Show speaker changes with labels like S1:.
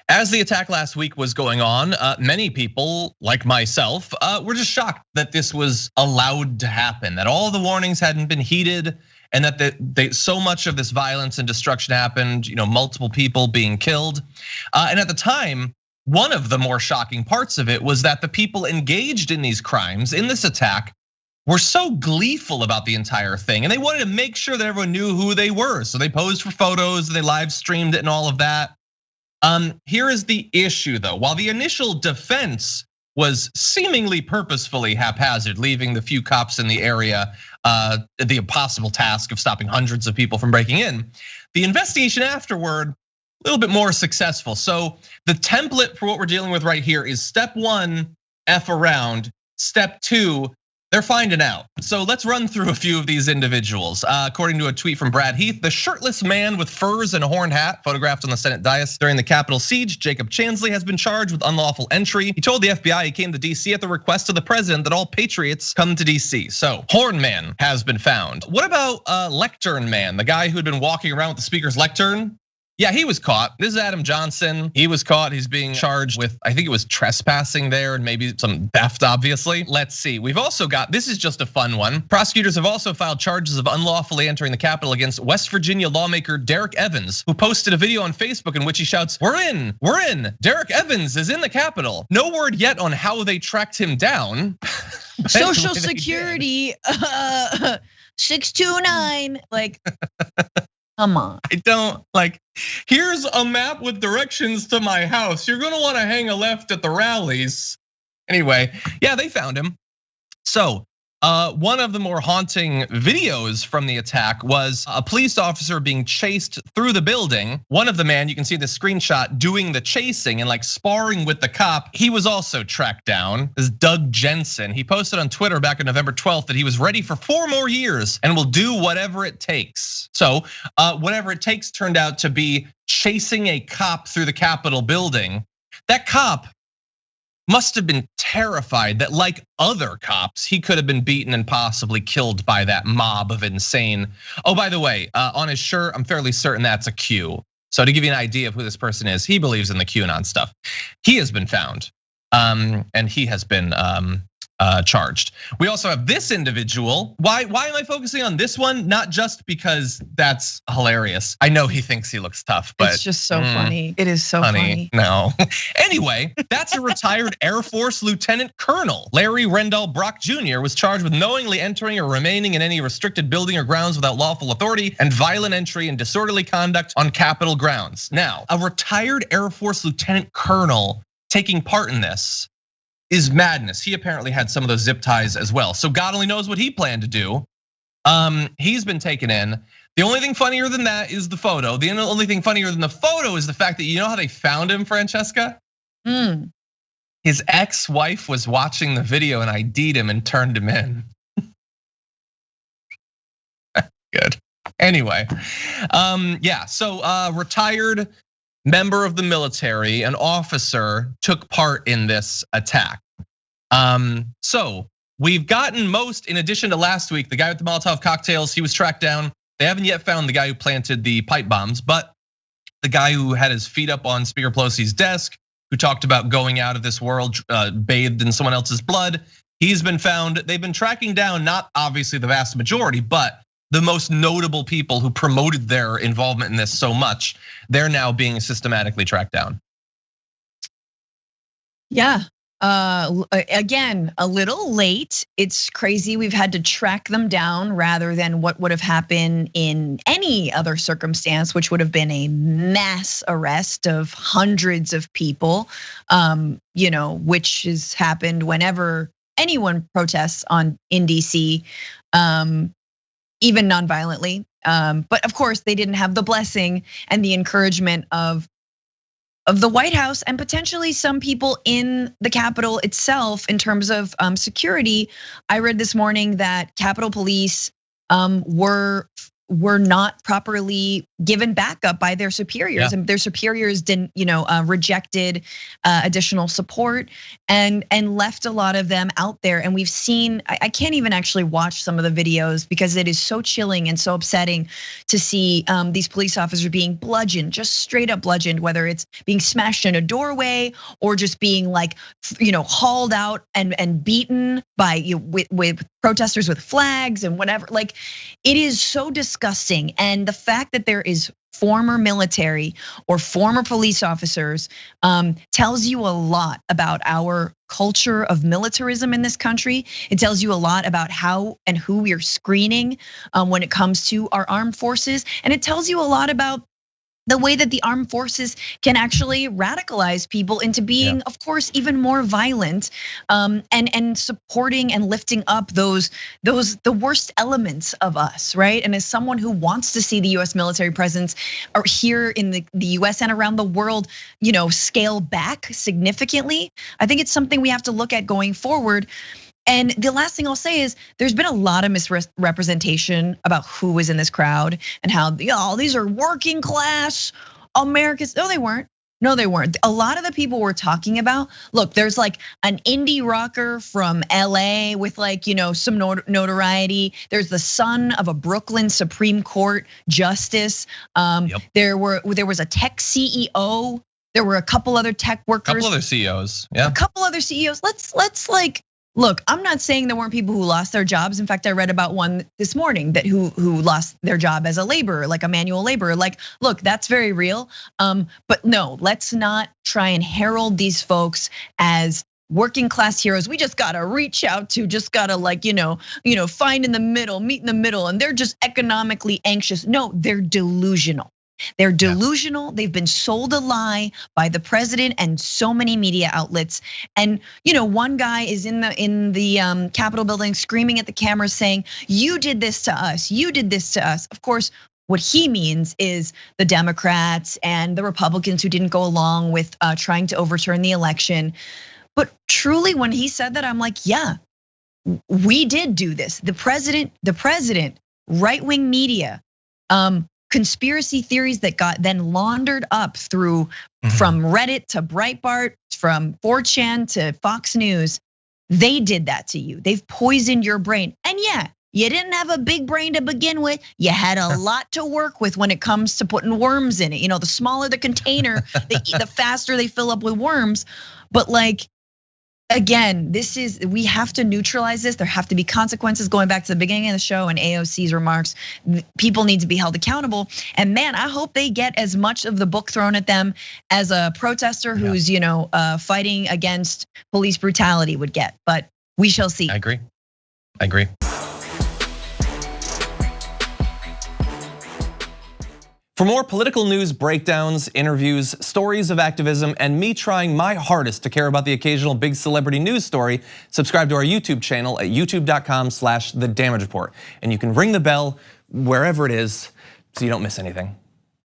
S1: As the attack last week was going on, many people, like myself, were just shocked that this was allowed to happen, that all the warnings hadn't been heeded, and that so much of this violence and destruction happened, multiple people being killed. And at the time, one of the more shocking parts of it was that the people engaged in these crimes, in this attack, were so gleeful about the entire thing, and they wanted to make sure that everyone knew who they were. So they posed for photos, they live streamed it and all of that. Here is the issue though. While the initial defense was seemingly purposefully haphazard, leaving the few cops in the area the impossible task of stopping hundreds of people from breaking in, the investigation afterward, a little bit more successful. So the template for what we're dealing with right here is step one, F around. Step two, they're finding out. So let's run through a few of these individuals. According to a tweet from Brad Heath, the shirtless man with furs and a horned hat photographed on the Senate dais during the Capitol siege, Jacob Chansley, has been charged with unlawful entry. He told the FBI he came to DC at the request of the president that all patriots come to DC. So Horn Man has been found. What about Lectern Man, the guy who had been walking around with the speaker's lectern? Yeah, he was caught. This is Adam Johnson. He was caught. He's being charged with, I think it was trespassing there and maybe some theft, obviously. Let's see. We've also got, this is just a fun one. Prosecutors have also filed charges of unlawfully entering the Capitol against West Virginia lawmaker Derek Evans, who posted a video on Facebook in which he shouts, "We're in, we're in. Derek Evans is in the Capitol." No word yet on how they tracked him down.
S2: Social Security, 629, like. Come on.
S1: I don't here's a map with directions to my house. You're gonna wanna hang a left at the rallies. Anyway, yeah, they found him. So one of the more haunting videos from the attack was a police officer being chased through the building. One of the man, you can see the screenshot, doing the chasing and sparring with the cop. He was also tracked down. This is Doug Jensen. He posted on Twitter back on November 12th that he was ready for 4 more years and will do whatever it takes. So whatever it takes turned out to be chasing a cop through the Capitol building. That cop must have been terrified that, like other cops, he could have been beaten and possibly killed by that mob of insane. Oh, by the way, on his shirt, I'm fairly certain that's a Q. So to give you an idea of who this person is, he believes in the QAnon stuff. He has been found, and he has been charged. We also have this individual. Why am I focusing on this one? Not just because that's hilarious. I know he thinks he looks tough, but
S2: it's just so funny. It is so funny.
S1: No. Anyway, that's a retired Air Force Lieutenant Colonel. Larry Rendell Brock Jr. was charged with knowingly entering or remaining in any restricted building or grounds without lawful authority and violent entry and disorderly conduct on Capitol grounds. Now, a retired Air Force Lieutenant Colonel taking part in this is madness. He apparently had some of those zip ties as well. So God only knows what he planned to do. He's been taken in. The only thing funnier than that is the photo. The only thing funnier than the photo is the fact that you know how they found him, Francesca? His ex-wife was watching the video and ID'd him and turned him in. Good. Anyway, yeah, so retired member of the military, an officer, took part in this attack. So we've gotten most, in addition to last week, the guy with the Molotov cocktails, he was tracked down. They haven't yet found the guy who planted the pipe bombs, but the guy who had his feet up on Speaker Pelosi's desk, who talked about going out of this world bathed in someone else's blood, he's been found. They've been tracking down, not obviously the vast majority, but the most notable people who promoted their involvement in this so much, they're now being systematically tracked down.
S2: Yeah, again, a little late. It's crazy we've had to track them down rather than what would have happened in any other circumstance, which would have been a mass arrest of hundreds of people, which has happened whenever anyone protests in DC. Even non-violently, but of course they didn't have the blessing and the encouragement of the White House and potentially some people in the Capitol itself in terms of security. I read this morning that Capitol Police were were not properly given backup by their superiors, and their superiors didn't, rejected additional support and left a lot of them out there. And we've seen, I can't even actually watch some of the videos because it is so chilling and so upsetting to see these police officers being bludgeoned, just straight up bludgeoned, whether it's being smashed in a doorway or just being like, hauled out and beaten by with protesters with flags and whatever. Like, it is so disgusting. And the fact that there is former military or former police officers tells you a lot about our culture of militarism in this country. It tells you a lot about how and who we are screening when it comes to our armed forces. And it tells you a lot about the way that the armed forces can actually radicalize people into being, of course, even more violent, and supporting and lifting up the worst elements of us, right? And as someone who wants to see the US military presence or here in the US and around the world, scale back significantly, I think it's something we have to look at going forward. And the last thing I'll say is there's been a lot of misrepresentation about who was in this crowd and how these are working class Americans. No, they weren't. No, they weren't. A lot of the people we're talking about, look, there's like an indie rocker from LA with some notoriety. There's the son of a Brooklyn Supreme Court justice. There was a tech CEO. There were a couple other tech workers.
S1: A couple other CEOs. Yeah.
S2: A couple other CEOs. Let's look, I'm not saying there weren't people who lost their jobs. In fact, I read about one this morning that who lost their job as a laborer, like a manual laborer. Like, look, that's very real. But no, let's not try and herald these folks as working class heroes. We just gotta reach out to, just gotta find in the middle, meet in the middle, and they're just economically anxious. No, they're delusional. They're delusional. They've been sold a lie by the president and so many media outlets. And one guy is in the Capitol building screaming at the camera saying, "You did this to us. You did this to us." Of course, what he means is the Democrats and the Republicans who didn't go along with trying to overturn the election. But truly, when he said that, I'm like, yeah, we did do this. The president, right-wing media, conspiracy theories that got then laundered up through from Reddit to Breitbart, from 4chan to Fox News. They did that to you. They've poisoned your brain. And yeah, you didn't have a big brain to begin with. You had a lot to work with when it comes to putting worms in it. The smaller the container, the faster they fill up with worms. But again, we have to neutralize this. There have to be consequences. Going back to the beginning of the show and AOC's remarks, people need to be held accountable. And man, I hope they get as much of the book thrown at them as a protester who's fighting against police brutality would get. But we shall see.
S1: I agree. For more political news breakdowns, interviews, stories of activism, and me trying my hardest to care about the occasional big celebrity news story, subscribe to our YouTube channel at youtube.com/The Damage Report. And you can ring the bell wherever it is so you don't miss anything.